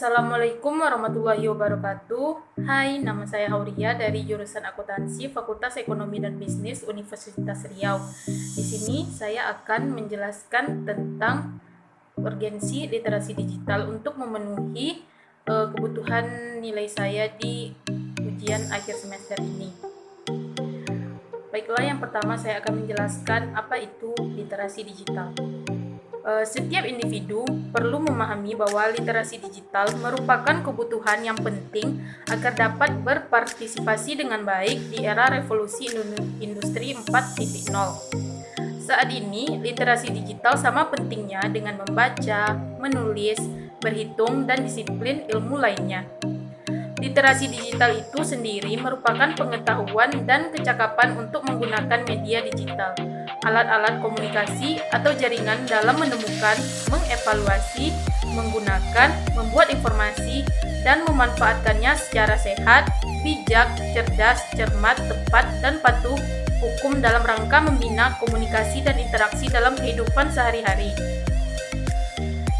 Assalamualaikum warahmatullahi wabarakatuh. Hai, nama saya Hauria dari jurusan Akuntansi Fakultas Ekonomi dan Bisnis Universitas Riau. Di sini saya akan menjelaskan tentang urgensi literasi digital untuk memenuhi kebutuhan nilai saya di ujian akhir semester ini. Baiklah, yang pertama saya akan menjelaskan apa itu literasi digital. Setiap individu perlu memahami bahwa literasi digital merupakan kebutuhan yang penting agar dapat berpartisipasi dengan baik di era revolusi industri 4.0. Saat ini, literasi digital sama pentingnya dengan membaca, menulis, berhitung, dan disiplin ilmu lainnya. Literasi digital itu sendiri merupakan pengetahuan dan kecakapan untuk menggunakan media digital, alat-alat komunikasi atau jaringan dalam menemukan, mengevaluasi, menggunakan, membuat informasi, dan memanfaatkannya secara sehat, bijak, cerdas, cermat, tepat, dan patuh hukum dalam rangka membina komunikasi dan interaksi dalam kehidupan sehari-hari.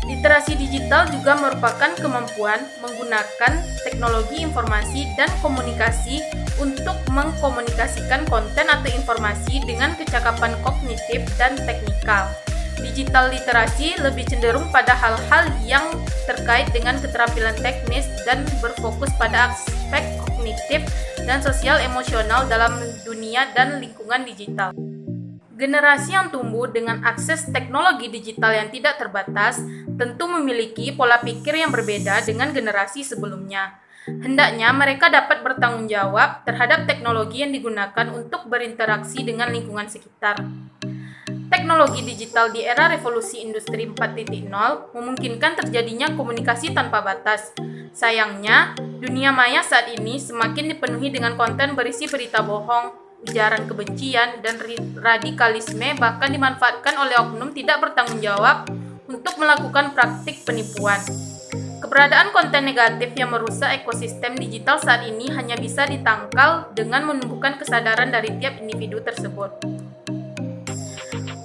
Literasi digital juga merupakan kemampuan menggunakan teknologi informasi dan komunikasi untuk mengkomunikasikan konten atau informasi dengan kecakapan kognitif dan teknikal. Digital literasi lebih cenderung pada hal-hal yang terkait dengan keterampilan teknis dan berfokus pada aspek kognitif dan sosial emosional dalam dunia dan lingkungan digital. Generasi yang tumbuh dengan akses teknologi digital yang tidak terbatas tentu memiliki pola pikir yang berbeda dengan generasi sebelumnya. Hendaknya mereka dapat bertanggung jawab terhadap teknologi yang digunakan untuk berinteraksi dengan lingkungan sekitar. Teknologi digital di era revolusi industri 4.0 memungkinkan terjadinya komunikasi tanpa batas. Sayangnya, dunia maya saat ini semakin dipenuhi dengan konten berisi berita bohong, ujaran kebencian, dan radikalisme, bahkan dimanfaatkan oleh oknum tidak bertanggung jawab untuk melakukan praktik penipuan. Keberadaan konten negatif yang merusak ekosistem digital saat ini hanya bisa ditangkal dengan menumbuhkan kesadaran dari tiap individu tersebut.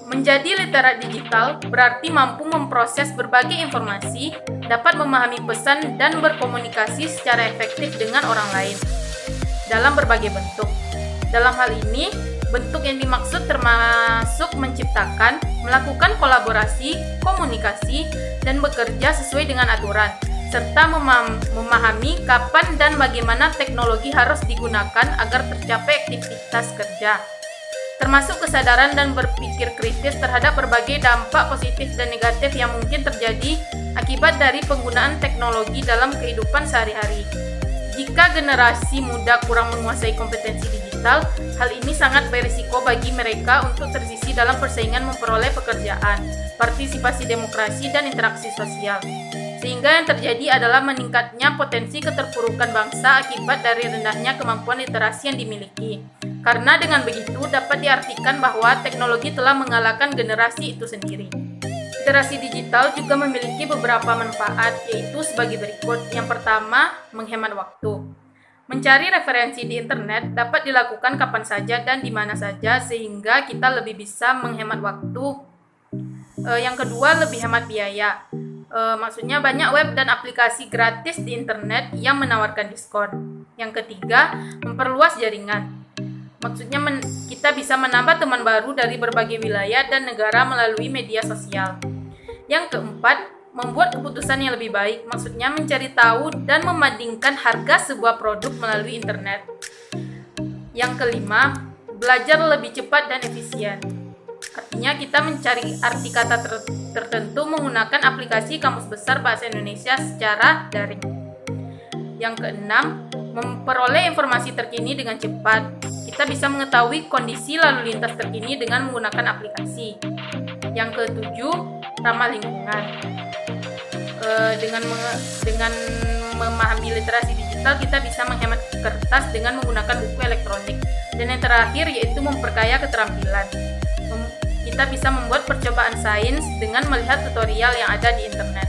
Menjadi literat digital berarti mampu memproses berbagai informasi, dapat memahami pesan, dan berkomunikasi secara efektif dengan orang lain dalam berbagai bentuk. Dalam hal ini, bentuk yang dimaksud termasuk menciptakan, melakukan kolaborasi, komunikasi, dan bekerja sesuai dengan aturan, serta memahami kapan dan bagaimana teknologi harus digunakan agar tercapai aktivitas kerja, termasuk kesadaran dan berpikir kritis terhadap berbagai dampak positif dan negatif yang mungkin terjadi akibat dari penggunaan teknologi dalam kehidupan sehari-hari. Jika generasi muda kurang menguasai kompetensi digital, hal ini sangat berisiko bagi mereka untuk tersisih dalam persaingan memperoleh pekerjaan, partisipasi demokrasi, dan interaksi sosial. Sehingga yang terjadi adalah meningkatnya potensi keterpurukan bangsa akibat dari rendahnya kemampuan literasi yang dimiliki. Karena dengan begitu dapat diartikan bahwa teknologi telah mengalahkan generasi itu sendiri. Literasi digital juga memiliki beberapa manfaat, yaitu sebagai berikut. Yang pertama, menghemat waktu. Mencari referensi di internet dapat dilakukan kapan saja dan di mana saja, sehingga kita lebih bisa menghemat waktu. Yang kedua, lebih hemat biaya. Maksudnya banyak web dan aplikasi gratis di internet yang menawarkan diskon. Yang ketiga, memperluas jaringan. Maksudnya kita bisa menambah teman baru dari berbagai wilayah dan negara melalui media sosial. Yang keempat, membuat keputusan yang lebih baik. Maksudnya mencari tahu dan membandingkan harga sebuah produk melalui internet. Yang kelima, belajar lebih cepat dan efisien. Artinya kita mencari arti kata tertentu menggunakan aplikasi Kamus Besar Bahasa Indonesia secara daring. Yang keenam, memperoleh informasi terkini dengan cepat. Kita bisa mengetahui kondisi lalu lintas terkini dengan menggunakan aplikasi. Yang ketujuh, ramah lingkungan. Dengan memahami literasi digital, kita bisa menghemat kertas dengan menggunakan buku elektronik. Dan yang terakhir yaitu memperkaya keterampilan. Kita bisa membuat percobaan sains dengan melihat tutorial yang ada di internet.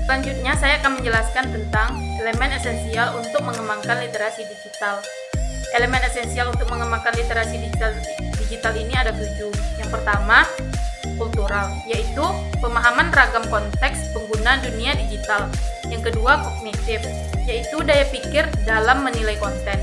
Selanjutnya, saya akan menjelaskan tentang elemen esensial untuk mengembangkan literasi digital. Elemen esensial untuk mengembangkan literasi digital ini ada 7. Yang pertama, kultural, yaitu pemahaman ragam konteks pengguna dunia digital. Yang kedua, kognitif, yaitu daya pikir dalam menilai konten.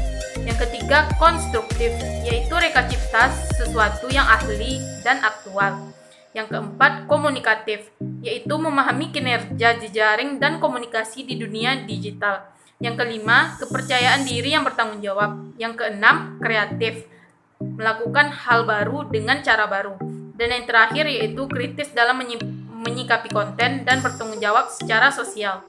Yang ketiga, konstruktif, yaitu reka cipta sesuatu yang ahli dan aktual. Yang keempat, komunikatif, yaitu memahami kinerja jejaring dan komunikasi di dunia digital. Yang kelima, kepercayaan diri yang bertanggung jawab. Yang keenam, kreatif, melakukan hal baru dengan cara baru. Dan yang terakhir yaitu kritis dalam menyikapi konten dan bertanggung jawab secara sosial.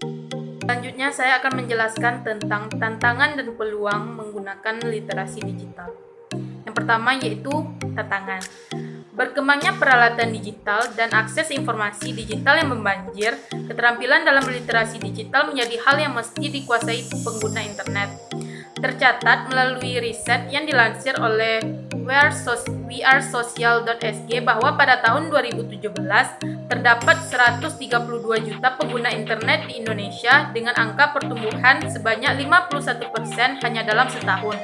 Selanjutnya saya akan menjelaskan tentang tantangan dan peluang menggunakan literasi digital. Yang pertama yaitu tantangan. Berkembangnya peralatan digital dan akses informasi digital yang membanjir, keterampilan dalam literasi digital menjadi hal yang mesti dikuasai pengguna internet. Tercatat melalui riset yang dilansir oleh wearesocial.sg bahwa pada tahun 2017 terdapat 132 juta pengguna internet di Indonesia dengan angka pertumbuhan sebanyak 51% hanya dalam setahun.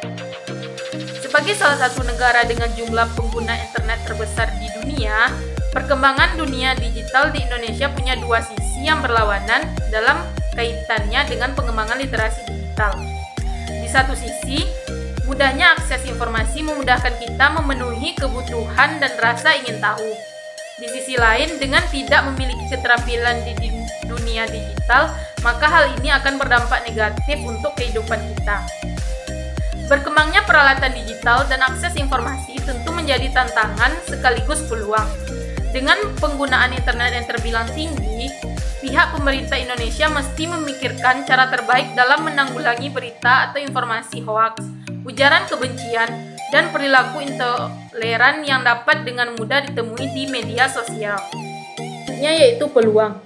Sebagai salah satu negara dengan jumlah pengguna internet terbesar di dunia, perkembangan dunia digital di Indonesia punya dua sisi yang berlawanan dalam kaitannya dengan pengembangan literasi digital. Di satu sisi, mudahnya akses informasi memudahkan kita memenuhi kebutuhan dan rasa ingin tahu. Di sisi lain, dengan tidak memiliki keterampilan di dunia digital, maka hal ini akan berdampak negatif untuk kehidupan kita. Berkembangnya peralatan digital dan akses informasi tentu menjadi tantangan sekaligus peluang. Dengan penggunaan internet yang terbilang tinggi, pihak pemerintah Indonesia mesti memikirkan cara terbaik dalam menanggulangi berita atau informasi hoaks, ujaran kebencian, dan perilaku intoleran yang dapat dengan mudah ditemui di media sosial. Yaitu peluang.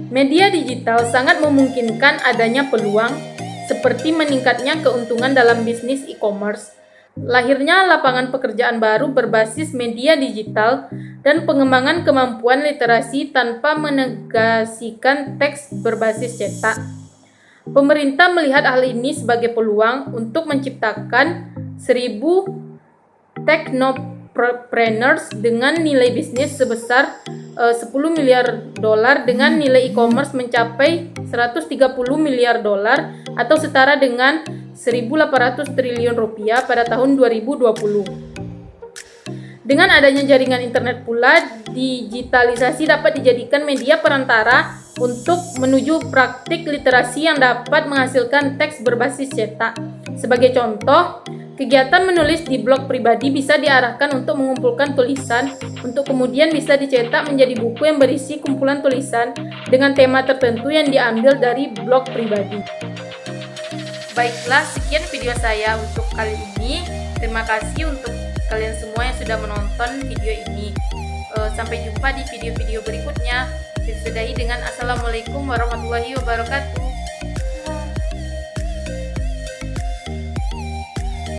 Media digital sangat memungkinkan adanya peluang seperti meningkatnya keuntungan dalam bisnis e-commerce, lahirnya lapangan pekerjaan baru berbasis media digital, dan pengembangan kemampuan literasi tanpa menegasikan teks berbasis cetak. Pemerintah melihat hal ini sebagai peluang untuk menciptakan 1.000 technopreneurs dengan nilai bisnis sebesar $10 miliar dengan nilai e-commerce mencapai $130 miliar atau setara dengan 1.800 triliun rupiah pada tahun 2020. Dengan adanya jaringan internet pula, digitalisasi dapat dijadikan media perantara untuk menuju praktik literasi yang dapat menghasilkan teks berbasis cetak. Sebagai contoh, kegiatan menulis di blog pribadi bisa diarahkan untuk mengumpulkan tulisan, untuk kemudian bisa dicetak menjadi buku yang berisi kumpulan tulisan dengan tema tertentu yang diambil dari blog pribadi. Baiklah, sekian video saya untuk kali ini. Terima kasih untuk kalian semua yang sudah menonton video ini. Sampai jumpa di video-video berikutnya. Disudahi dengan Assalamualaikum warahmatullahi wabarakatuh.